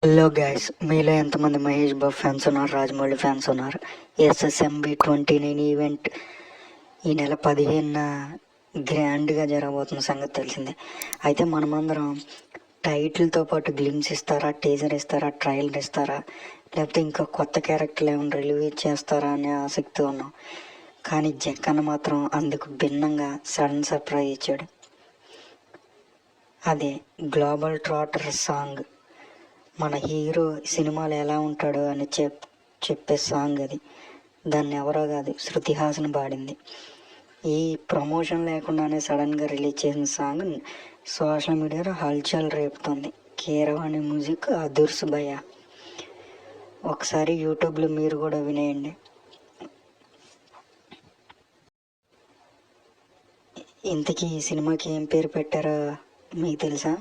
Hello guys, మీలో ఎంతమంది Mahesh Babu fans ఉన్నారు, రాజమౌళి ఫ్యాన్స్ ఉన్నారు? SSMB29 ఈవెంట్ ఈ నెల 15న గ్రాండ్గా జరగబోతున్న సంగతి తెలిసిందే. అయితే మనమందరం టైటిల్తో పాటు గ్లిమ్స్ ఇస్తారా, టీజర్ ఇస్తారా, ట్రైలర్ ఇస్తారా, లేకపోతే ఇంకా కొత్త క్యారెక్టర్లు ఏమైనా రిలీజ్ చేస్తారా అనే ఆసక్తి ఉన్నాం. కానీ జక్కన్న మాత్రం అందుకు భిన్నంగా సడన్ సర్ప్రైజ్ ఇచ్చాడు. అదే గ్లోబల్ ట్రాటర్ సాంగ్. మన హీరో సినిమాలో ఎలా ఉంటాడో అని చెప్పే సాంగ్ అది. దాన్ని ఎవరో కాదు, శృతి హాసన్ పాడింది. ఈ ప్రమోషన్ లేకుండానే సడన్గా రిలీజ్ చేసిన సాంగ్ సోషల్ మీడియాలో హల్చల్ రేపుతుంది. కీరవాణి మ్యూజిక్, అదుర్స్ భయ. ఒకసారి యూట్యూబ్లో మీరు కూడా వినేయండి. ఇంతకీ ఈ సినిమాకి ఏం పేరు పెట్టారో మీకు తెలుసా?